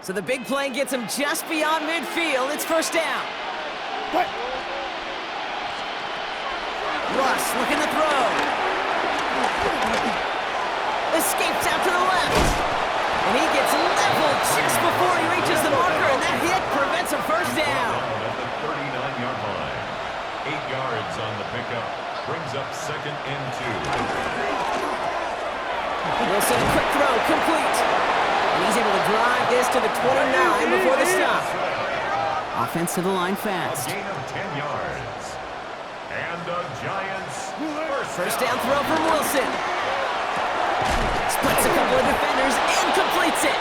So the big play gets him just beyond midfield. It's first down. Russ looking to throw. Escapes out to the left. And he gets leveled just before he reaches the marker, and that hit prevents a first down. At the 39-yard line. 8 yards on the pickup. Brings up second and 2. Wilson, a quick throw, complete. And he's able to drive this to the 29 before the stop. Offense to the line fast. A gain of 10 yards. And the Giants First down throw from Wilson. Splits a couple of defenders and completes it.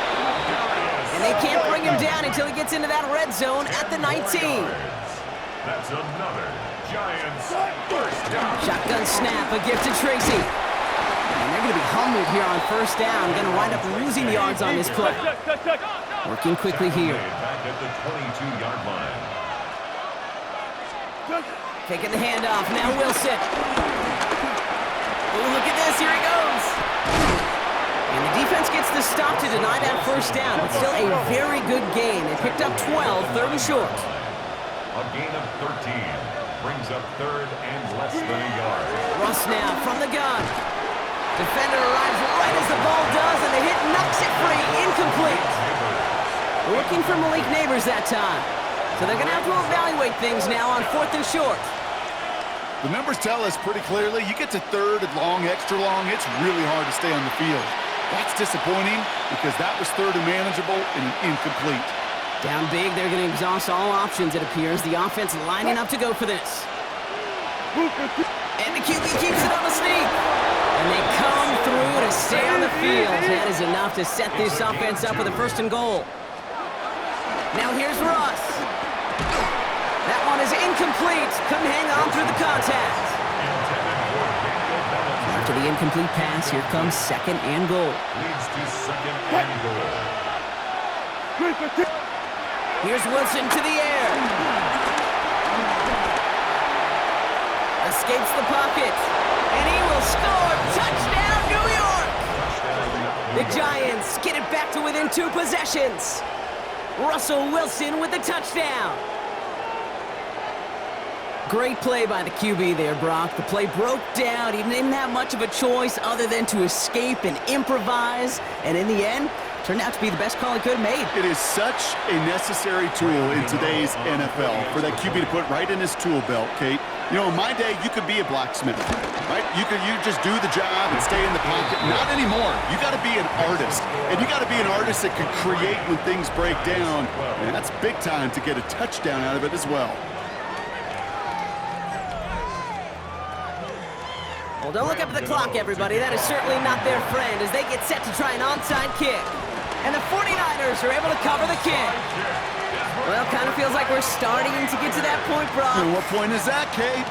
And they can't bring him down until he gets into that red zone at the 19. That's another Giants first down. Shotgun snap, a gift to Tracy. And they're going to be humbled here on first down. Going to wind up losing yards on this play. Working quickly here. Back at the 22-yard line. Taking the handoff, now Wilson. Oh, look at this, here he goes. And the defense gets the stop to deny that first down, but still a very good gain. They picked up 12, third and short. A gain of 13 brings up third and less than a yard. Russ now from the gun. Defender arrives right as the ball does, and the hit knocks it free, incomplete. Looking for Malik Neighbors that time. So they're going to have to evaluate things now on fourth and short. The numbers tell us pretty clearly, you get to third and long, extra long, it's really hard to stay on the field. That's disappointing because that was third and manageable and incomplete. Down big, they're going to exhaust all options, it appears. The offense lining up to go for this. And the QB keeps it on the sneak. And they come through to stay on the field. That is enough to set this offense up with a first and goal. Now here's Russ. That one is incomplete. Couldn't hang on through the contact. After the incomplete pass, here comes second and goal. Leads to second and goal. Here's Wilson to the air. Escapes the pocket. And he will score. Touchdown, New York! The Giants get it back to within 2 possessions. Russell Wilson with the touchdown. Great play by the QB there, Brock. The play broke down. He didn't have much of a choice other than to escape and improvise. And in the end, turned out to be the best call he could have made. It is such a necessary tool in today's NFL for that QB to put right in his tool belt, Kate. You know, in my day, you could be a blacksmith, right? You just do the job and stay in the pocket. Not anymore. You got to be an artist, and you got to be an artist that can create when things break down. And that's big time to get a touchdown out of it as well. Well, don't look up at the clock, everybody. That is certainly not their friend as they get set to try an onside kick. And the 49ers are able to cover the kick. Well, kind of feels like we're starting to get to that point, Brock. And what point is that, Kate?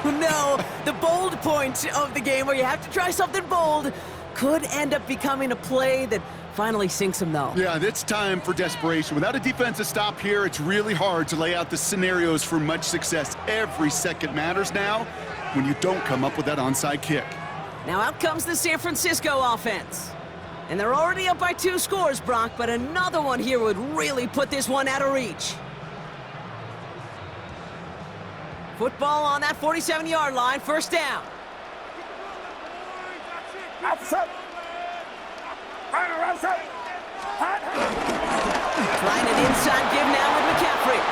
You know, the bold point of the game where you have to try something bold could end up becoming a play that finally sinks them, though. Yeah, it's time for desperation. Without a defensive stop here, it's really hard to lay out the scenarios for much success. Every second matters now when you don't come up with that onside kick. Now out comes the San Francisco offense. And they're already up by 2 scores, Brock, but another one here would really put this one out of reach. Football on that 47-yard line, first down. Trying an inside give now with McCaffrey.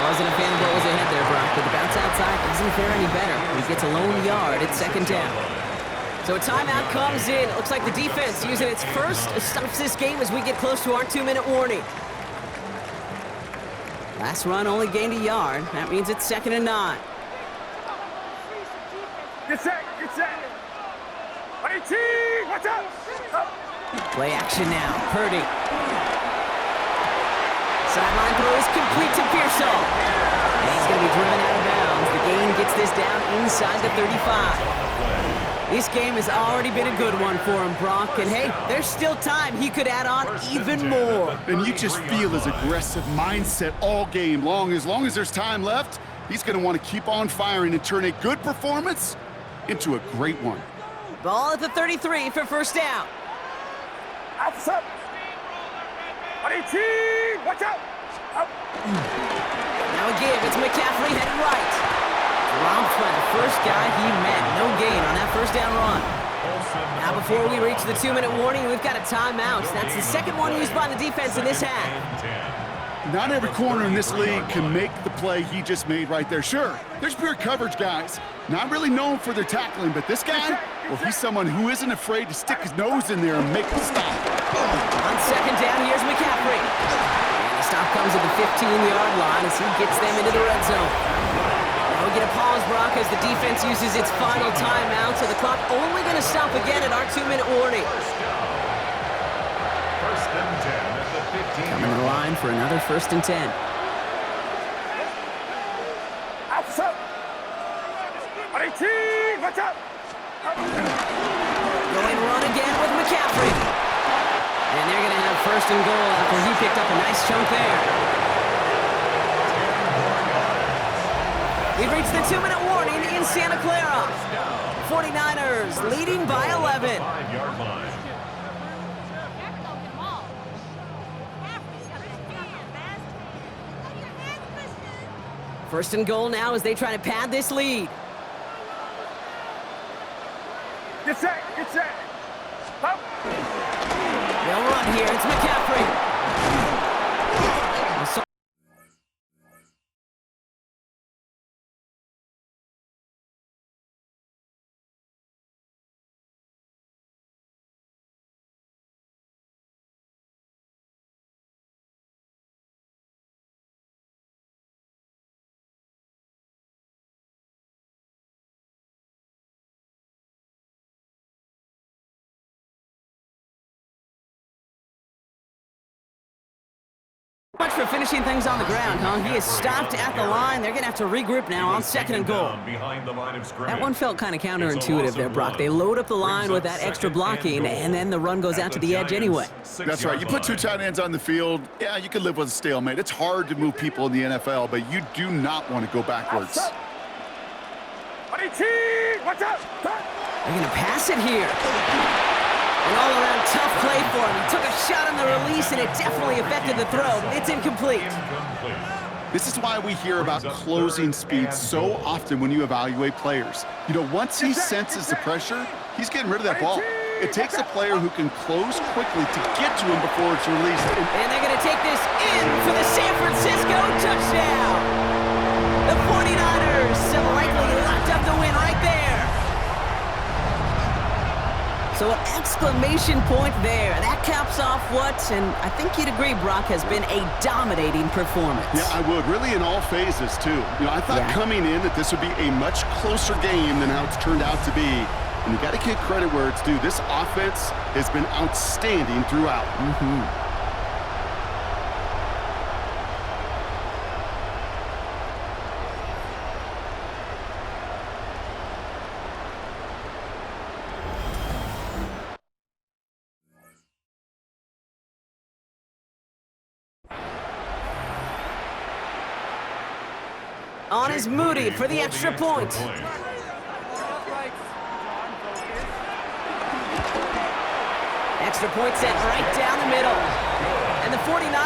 Wasn't a fan of what was ahead there, Brock, but the bounce outside doesn't fare any better. He gets a lone yard at second down. So a timeout comes in. It looks like the defense using its first stops this game as we get close to our 2-minute warning. Last run only gained a yard. That means it's second and 9. Get set, get set. Watch out. Play action now. Purdy. Sideline throw is complete to Pearsall. And he's going to be driven out of bounds. The gain gets this down inside the 35. This game has already been a good one for him, Brock. And hey, there's still time. He could add on even more. And you just feel his aggressive mindset all game long. As long as there's time left, he's going to want to keep on firing and turn a good performance into a great one. Ball at the 33 for first down. Watch out! Now a give. It's McCaffrey heading right. Dropped by the first guy he met. No gain on that first down run. Now before we reach the 2-minute warning, we've got a timeout. That's the second one used by the defense in this half. Not every corner in this league can make the play he just made right there. Sure, there's pure coverage guys. Not really known for their tackling, but this guy, well, he's someone who isn't afraid to stick his nose in there and make a stop. On second down, here's McCaffrey. And the stop comes at the 15-yard line as he gets them into the red zone. Now we get a pause, Brock, as the defense uses its final timeout, so the clock only going to stop again at our 2-minute warning. First and 10 at the 15. Coming to the line for another 1st and 10. Watch out! Going run again with McCaffrey. And they're going to have 1st and goal after he picked up a nice chunk there. We've reached the 2-minute warning in Santa Clara. 49ers leading by 11. 5-yard line. 1st and goal now as they try to pad this lead. Get set! Get set! Up! They'll run here. It's McCaffrey. Much for finishing things on the ground, huh? He is stopped at the line. They're going to have to regroup now on 2nd and goal. Behind the line of scrimmage. That one felt kind of counterintuitive there, Brock. They load up the line with that extra blocking, and then the run goes out to the edge anyway. That's right. You put 2 tight ends on the field, yeah, you can live with a stalemate. It's hard to move people in the NFL, but you do not want to go backwards. Watch out! They're going to pass it here. An all-around tough play for him. He took a shot on the release, and it definitely affected the throw. It's incomplete. This is why we hear about closing speed so often when you evaluate players. You know, once he senses the pressure, he's getting rid of that ball. It takes a player who can close quickly to get to him before it's released. And they're going to take this in for the San Francisco touchdown. The 49ers so likely locked up the win right there. So an exclamation point there. That caps off what, and I think you'd agree, Brock, has been a dominating performance. Yeah, I would. Really in all phases, too. You know, I thought coming in that this would be a much closer game than how it's turned out to be. And you got to give credit where it's due. This offense has been outstanding throughout. On is Moody for the extra point. Extra point set right down the middle. And the 49ers